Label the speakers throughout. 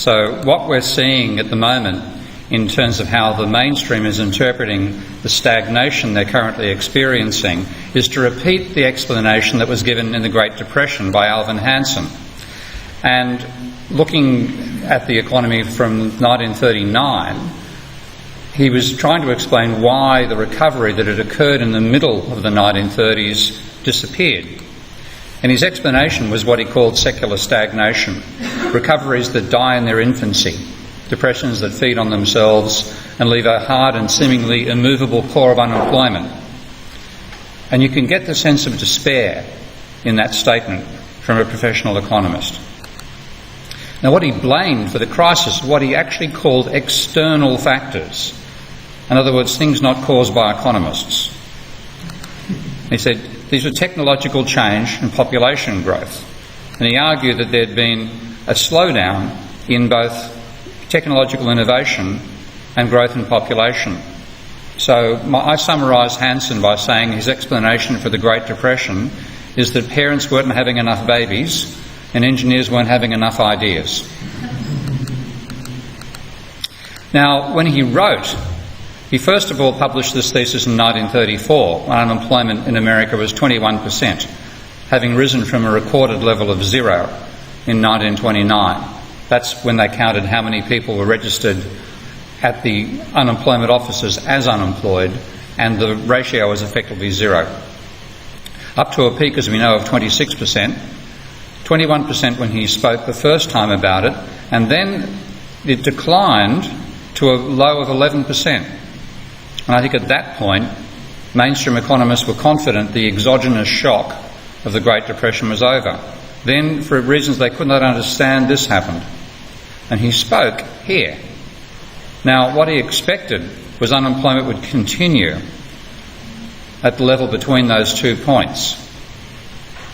Speaker 1: So what we're seeing at the moment in terms of how the mainstream is interpreting the stagnation they're currently experiencing is to repeat the explanation that was given in the Great Depression by Alvin Hansen. And looking at the economy from 1939, he was trying to explain why the recovery that had occurred in the middle of the 1930s disappeared. And his explanation was what he called secular stagnation, recoveries that die in their infancy, depressions that feed on themselves and leave a hard and seemingly immovable core of unemployment. And you can get the sense of despair in that statement from a professional economist. Now, what he blamed for the crisis, what he actually called external factors. In other words, things not caused by economists. He said these were technological change and population growth. And he argued that there had been a slowdown in both technological innovation and growth in population. So I summarise Hansen by saying his explanation for the Great Depression is that parents weren't having enough babies and engineers weren't having enough ideas. Now, when he wrote, he first of all published this thesis in 1934, when unemployment in America was 21%, having risen from a recorded level of 0 in 1929. That's when they counted how many people were registered at the unemployment offices as unemployed, and the ratio was effectively 0. Up to a peak, as we know, of 26%, 21% when he spoke the first time about it, and then it declined to a low of 11%. And I think at that point, mainstream economists were confident the exogenous shock of the Great Depression was over. Then, for reasons they could not understand, this happened. And he spoke here. Now, what he expected was unemployment would continue at the level between those 2 points.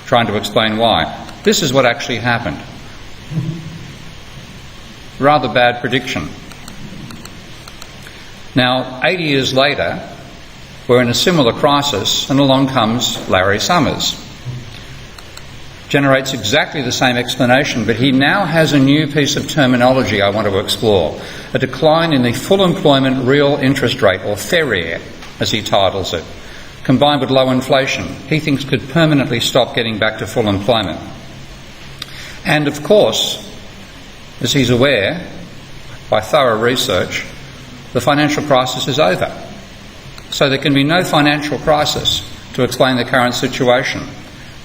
Speaker 1: Trying to explain why. This is what actually happened. Rather bad prediction. Now, 80 years later, we're in a similar crisis, and along comes Larry Summers. Generates exactly the same explanation, but he now has a new piece of terminology I want to explore. A decline in the full employment real interest rate, or FERIER, as he titles it, combined with low inflation, he thinks could permanently stop getting back to full employment. And of course, as he's aware, by thorough research, the financial crisis is over. So there can be no financial crisis to explain the current situation.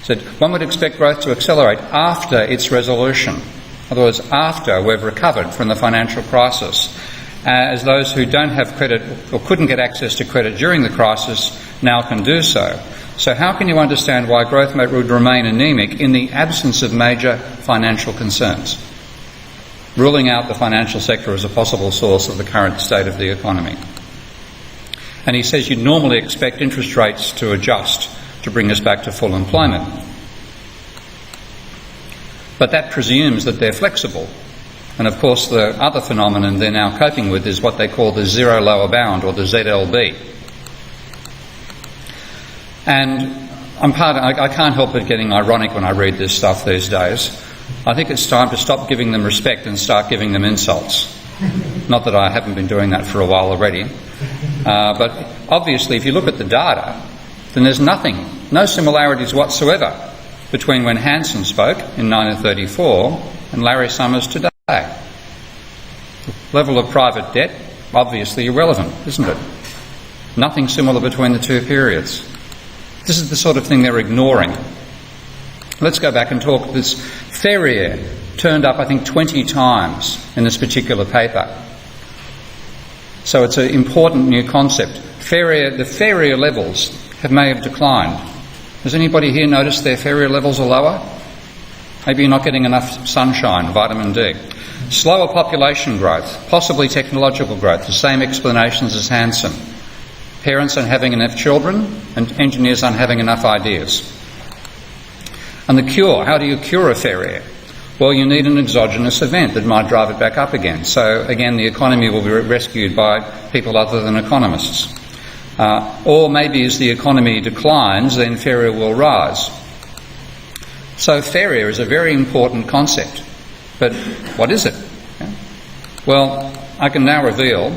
Speaker 1: So one would expect growth to accelerate after its resolution. In other words, after we've recovered from the financial crisis, as those who don't have credit or couldn't get access to credit during the crisis now can do so. So how can you understand why growth would remain anaemic in the absence of major financial concerns? Ruling out the financial sector as a possible source of the current state of the economy. And he says you'd normally expect interest rates to adjust to bring us back to full employment. But that presumes that they're flexible. And of course the other phenomenon they're now coping with is what they call the zero lower bound, or the ZLB. And I can't help but getting ironic when I read this stuff these days. I think it's time to stop giving them respect and start giving them insults. Not that I haven't been doing that for a while already. But obviously, if you look at the data, then there's no similarities whatsoever between when Hansen spoke in 1934 and Larry Summers today. Level of private debt, obviously irrelevant, isn't it? Nothing similar between the two periods. This is the sort of thing they're ignoring. Let's go back and talk. This FERIER turned up, I think, 20 times in this particular paper. So it's an important new concept. The FERIER levels may have declined. Has anybody here noticed their FERIER levels are lower? Maybe you're not getting enough sunshine, vitamin D. Slower population growth, possibly technological growth, the same explanations as Hansen. Parents aren't having enough children, and engineers aren't having enough ideas. And the cure, how do you cure a FERIER? Well, you need an exogenous event that might drive it back up again. So again, the economy will be rescued by people other than economists. Or maybe as the economy declines, then FERIER will rise. So FERIER is a very important concept. But what is it? Well, I can now reveal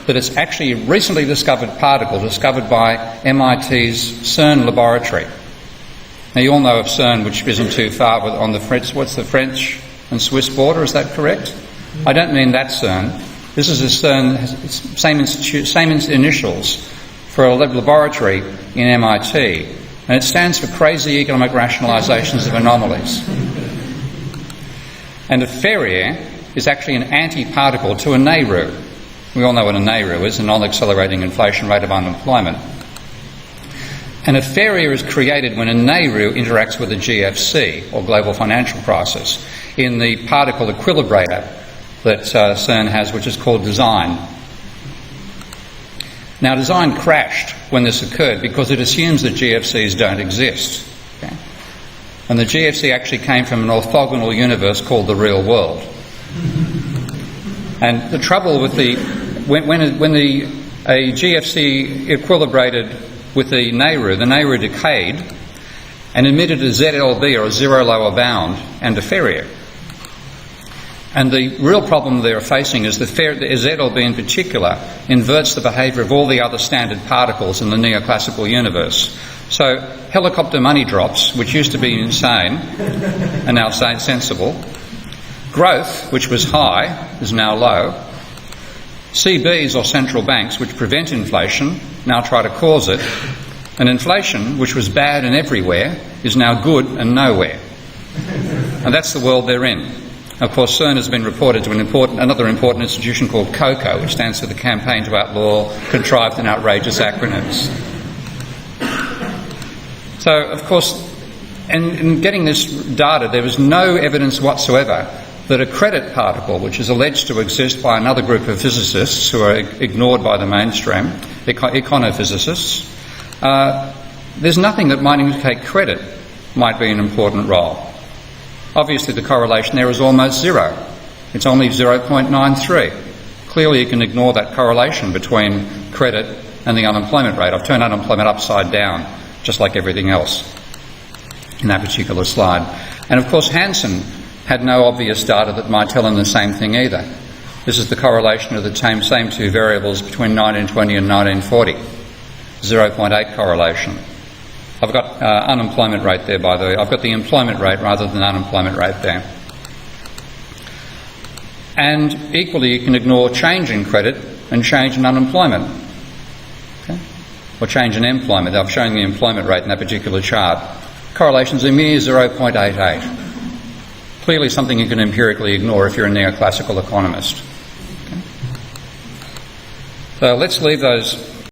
Speaker 1: that it's actually a recently discovered particle discovered by MIT's CERN laboratory. Now, you all know of CERN, which isn't too far on the French and Swiss border, is that correct? I don't mean that CERN. This is a CERN, same initials for a laboratory in MIT, and it stands for Crazy Economic Rationalizations of Anomalies. And a Ferrier is actually an anti-particle to a NAIRU. We all know what a NAIRU is, a non-accelerating inflation rate of unemployment. And a Ferrier is created when a NAIRU interacts with a GFC, or global financial crisis, in the particle equilibrator that CERN has, which is called design. Now, design crashed when this occurred because it assumes that GFCs don't exist. Okay? And the GFC actually came from an orthogonal universe called the real world. And the trouble with when a GFC equilibrated with the NAIRU decayed and emitted a ZLB, or a zero lower bound, and a Ferrier. And the real problem they're facing is the ZLB in particular inverts the behaviour of all the other standard particles in the neoclassical universe. So helicopter money drops, which used to be insane, are now sensible. Growth, which was high, is now low. CBs, or central banks, which prevent inflation, now try to cause it. And inflation, which was bad and everywhere, is now good and nowhere. And that's the world they're in. Of course, CERN has been reported to another important institution called COCO, which stands for the Campaign to Outlaw Contrived and Outrageous Acronyms. So, of course, in getting this data, there was no evidence whatsoever that a credit particle, which is alleged to exist by another group of physicists who are ignored by the mainstream, econophysicists, there's nothing that might indicate credit might be an important role. Obviously, the correlation there is almost zero. It's only 0.93. Clearly, you can ignore that correlation between credit and the unemployment rate. I've turned unemployment upside down, just like everything else in that particular slide. And of course, Hansen had no obvious data that might tell him the same thing either. This is the correlation of the same two variables between 1920 and 1940. 0.8 correlation. I've got unemployment rate there, by the way. I've got the employment rate rather than unemployment rate there. And equally, you can ignore change in credit and change in unemployment. Okay? Or change in employment. I've shown the employment rate in that particular chart. Correlation's a mere 0.88. Clearly something you can empirically ignore if you're a neoclassical economist. Okay? So let's leave those